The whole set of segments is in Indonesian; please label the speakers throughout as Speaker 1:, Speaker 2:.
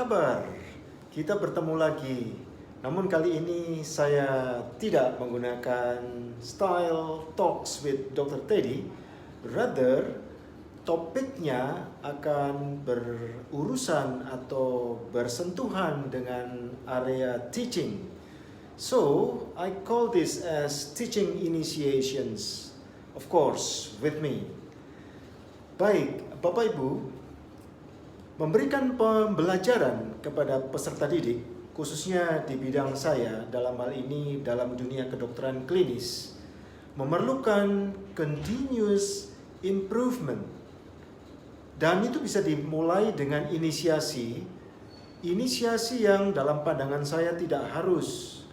Speaker 1: kabar? Kita bertemu lagi. Namun kali ini saya tidak menggunakan style Talks with Dr. Teddy. Rather, topiknya akan berurusan atau bersentuhan dengan area teaching. So, I call this as teaching initiations. Of course, with me. Baik, Bapak Ibu, memberikan pembelajaran kepada peserta didik, khususnya di bidang saya, dalam hal ini dalam dunia kedokteran klinis, memerlukan continuous improvement. Dan itu bisa dimulai dengan inisiasi yang dalam pandangan saya tidak harus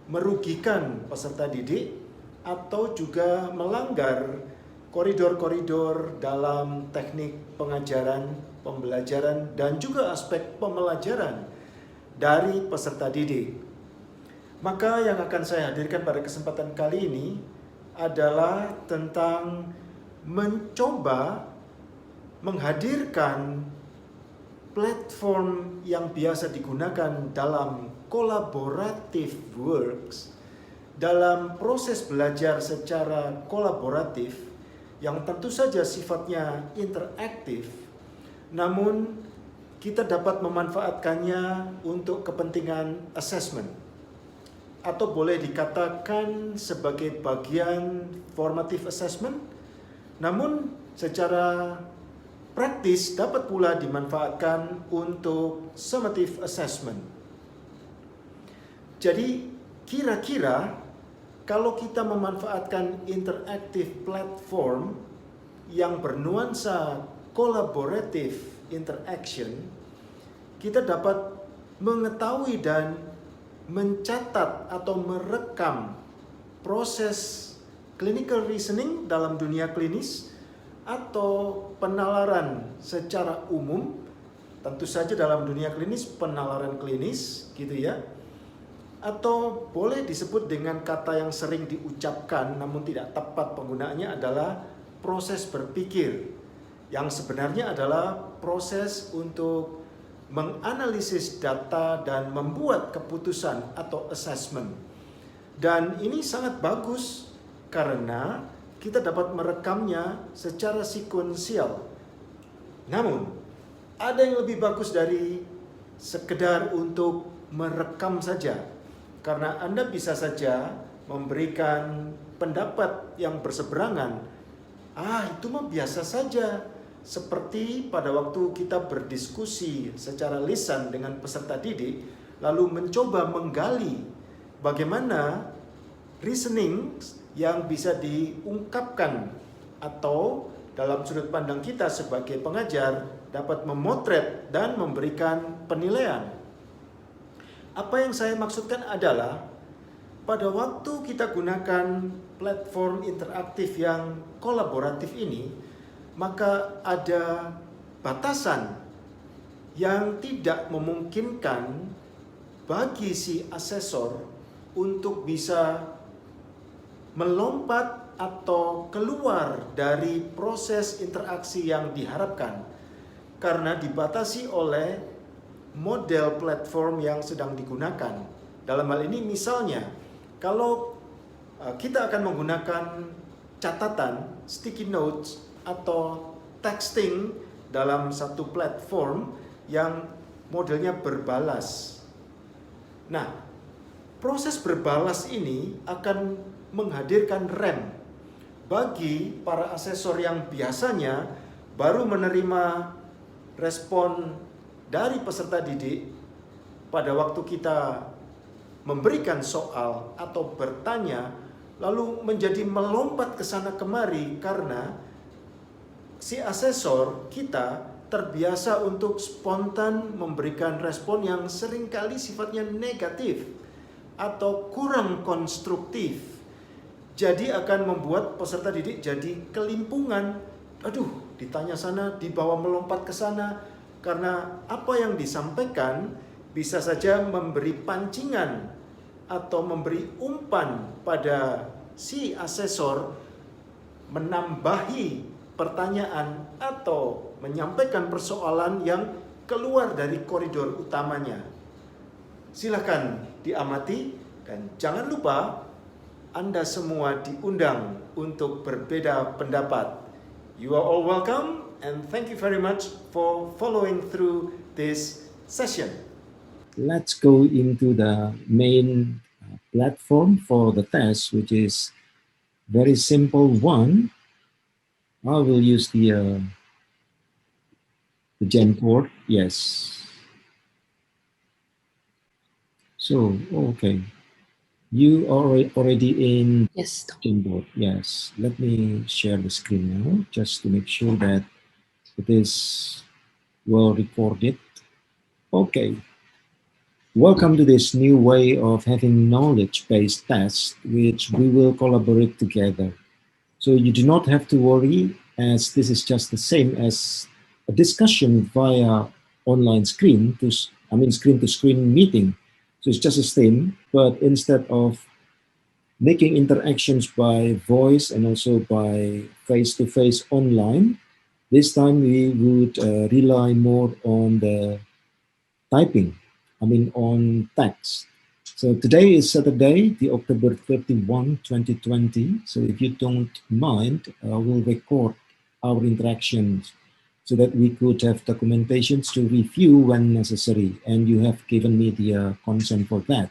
Speaker 1: merugikan peserta didik atau juga melanggar koridor-koridor dalam teknik pengajaran, pembelajaran, dan juga aspek pembelajaran dari peserta didik. Maka yang akan saya hadirkan pada kesempatan kali ini adalah tentang mencoba menghadirkan platform yang biasa digunakan dalam collaborative works, dalam proses belajar secara kolaboratif yang tentu saja sifatnya interaktif, namun kita dapat memanfaatkannya untuk kepentingan assessment atau boleh dikatakan sebagai bagian formative assessment, namun secara praktis dapat pula dimanfaatkan untuk summative assessment. Jadi kira-kira kalau kita memanfaatkan interactive platform yang bernuansa collaborative interaction, kita dapat mengetahui dan mencatat atau merekam proses clinical reasoning dalam dunia klinis atau penalaran secara umum, tentu saja dalam dunia klinis penalaran klinis gitu ya, atau boleh disebut dengan kata yang sering diucapkan namun tidak tepat penggunaannya adalah proses berpikir, yang sebenarnya adalah proses untuk menganalisis data dan membuat keputusan atau assessment. Dan ini sangat bagus karena kita dapat merekamnya secara sekuensial. Namun, ada yang lebih bagus dari sekedar untuk merekam saja. Karena Anda bisa saja memberikan pendapat yang berseberangan. Itu mah biasa saja. Seperti pada waktu kita berdiskusi secara lisan dengan peserta didik, lalu mencoba menggali bagaimana reasoning yang bisa diungkapkan atau dalam sudut pandang kita sebagai pengajar dapat memotret dan memberikan penilaian. Apa yang saya maksudkan adalah pada waktu kita gunakan platform interaktif yang kolaboratif ini, maka ada batasan yang tidak memungkinkan bagi si asesor untuk bisa melompat atau keluar dari proses interaksi yang diharapkan karena dibatasi oleh model platform yang sedang digunakan. Dalam hal ini misalnya, kalau kita akan menggunakan catatan, sticky notes, atau texting dalam satu platform yang modelnya berbalas. Nah, proses berbalas ini akan menghadirkan rem bagi para asesor yang biasanya baru menerima respon dari peserta didik pada waktu kita memberikan soal atau bertanya, lalu menjadi melompat ke sana kemari karena si asesor kita terbiasa untuk spontan memberikan respon yang seringkali sifatnya negatif atau kurang konstruktif. Jadi akan membuat peserta didik jadi kelimpungan. Ditanya sana, dibawa melompat ke sana. Karena apa yang disampaikan bisa saja memberi pancingan atau memberi umpan pada si asesor menambahi pertanyaan atau menyampaikan persoalan yang keluar dari koridor utamanya. Silakan diamati dan jangan lupa Anda semua diundang untuk berbeda pendapat. You are all welcome and thank you very much for following through this session.
Speaker 2: Let's go into the main platform for the test, which is very simple one. I will use the Jamboard, yes. So, okay. You are already in
Speaker 3: Yes.
Speaker 2: Jamboard, yes. Let me share the screen now, just to make sure that it is well recorded. Okay. Welcome to this new way of having knowledge-based tests, which we will collaborate together. So you do not have to worry, as this is just the same as a discussion via online screen-to-screen meeting. So it's just the same, but instead of making interactions by voice and also by face-to-face online, this time we would rely more on the typing, on text. So today is Saturday, the October 31, 2020. So if you don't mind, we'll record our interactions so that we could have documentations to review when necessary. And you have given me the consent for that.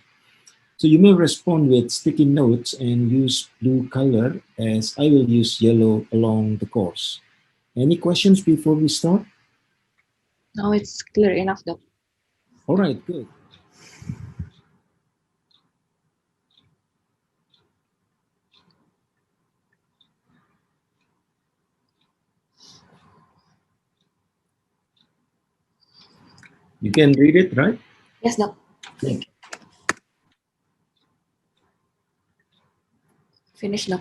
Speaker 2: So you may respond with sticky notes and use blue color, as I will use yellow along the course. Any questions before we start?
Speaker 3: Now it's clear enough, Doc.
Speaker 2: All right, good. You can read it, right?
Speaker 3: Yes, Doc.
Speaker 2: Thank you.
Speaker 3: Finish, Doc.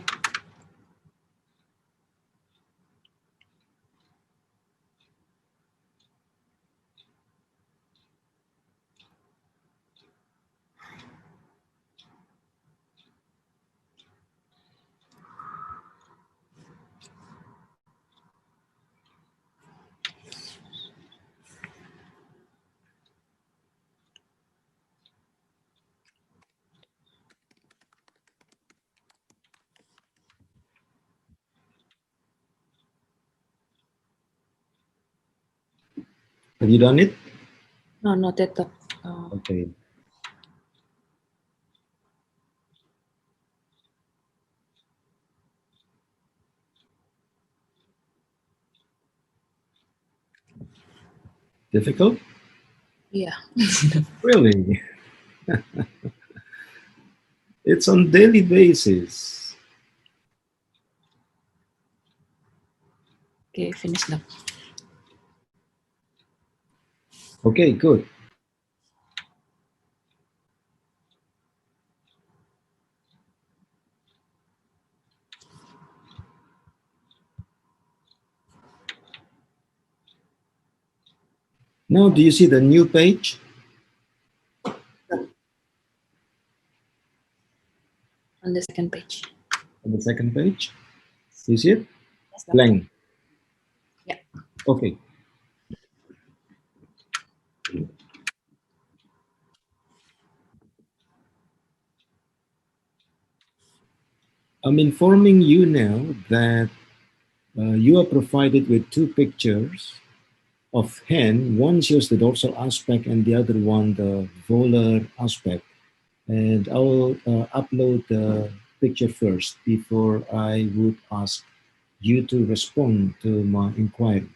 Speaker 2: Have you done it?
Speaker 3: No, not yet, Doc.
Speaker 2: Okay. Difficult?
Speaker 3: Yeah.
Speaker 2: Really? It's on daily basis.
Speaker 3: Okay, finish, Doc.
Speaker 2: Okay, good. Now, do you see the new page?
Speaker 3: On the second page.
Speaker 2: On the second page? You see it?
Speaker 3: Yes, Doc.
Speaker 2: Blank.
Speaker 3: Yeah.
Speaker 2: Okay. I'm informing you now that you are provided with two pictures of hen. One shows the dorsal aspect and the other one the volar aspect. And I will upload the picture first before I would ask you to respond to my inquiry.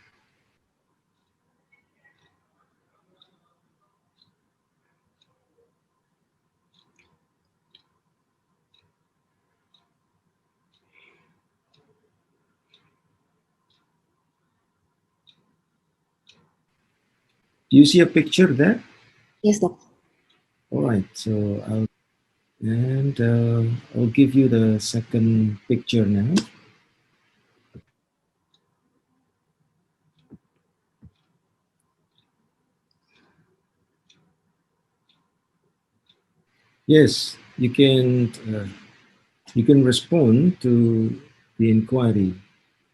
Speaker 2: Do you see a picture there?
Speaker 3: Yes, Doc.
Speaker 2: All right, so I'll give you the second picture now. Yes, you can respond to the inquiry.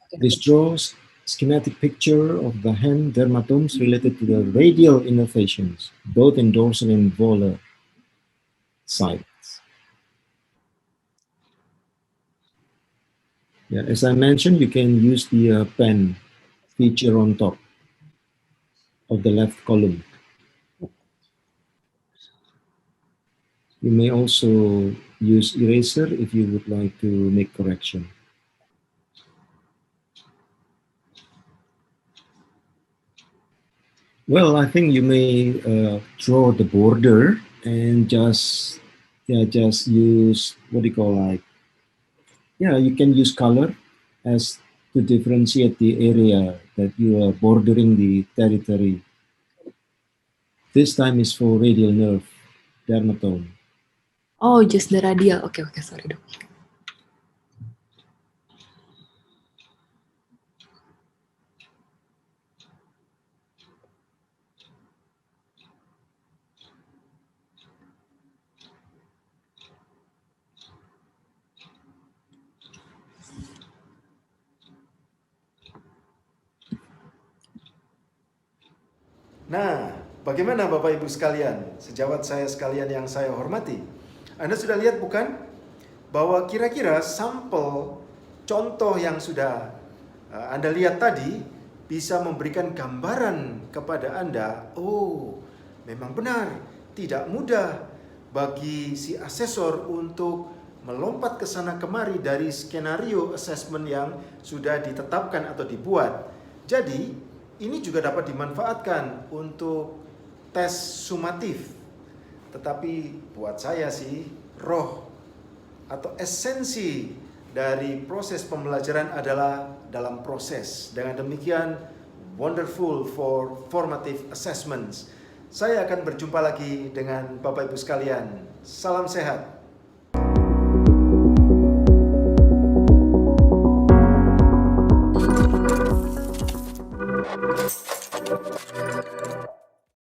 Speaker 3: Okay.
Speaker 2: This draws schematic picture of the hand dermatomes related to the radial innervations, both in dorsal and volar sites. Yeah, as I mentioned, you can use the pen feature on top of the left column. You may also use eraser if you would like to make correction. Well, I think you may draw the border and just use what do you call like, you can use color as to differentiate the area that you are bordering the territory. This time is for radial nerve dermatome.
Speaker 3: Oh, just the radial. Okay, sorry dok.
Speaker 1: Nah, bagaimana Bapak Ibu sekalian, sejawat saya sekalian yang saya hormati? Anda sudah lihat bukan? Bahwa kira-kira sampel contoh yang sudah Anda lihat tadi bisa memberikan gambaran kepada Anda, oh memang benar, tidak mudah bagi si asesor untuk melompat ke sana kemari dari skenario assessment yang sudah ditetapkan atau dibuat. Jadi, ini juga dapat dimanfaatkan untuk tes sumatif. Tetapi buat saya sih, roh atau esensi dari proses pembelajaran adalah dalam proses. Dengan demikian, wonderful for formative assessments. Saya akan berjumpa lagi dengan Bapak Ibu sekalian. Salam sehat.